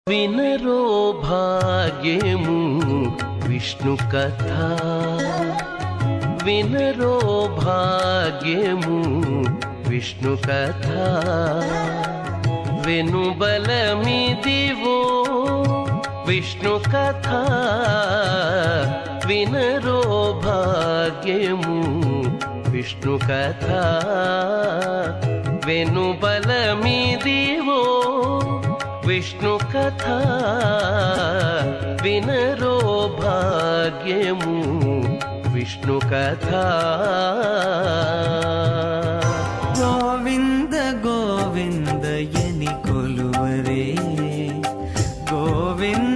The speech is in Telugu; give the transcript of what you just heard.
వినరో భాగ్యము విష్ణు కథ, వినరో భాగ్యము విష్ణు కథ. వెనుబలమిదివో విష్ణు కథ, వినరో భాగ్యము విష్ణు కథ. వెనుబలమిదివో విష్ణు కథ, వినరో భాగ్యము విష్ణు కథ. గోవింద గోవింద ఎని కొలువరే గోవింద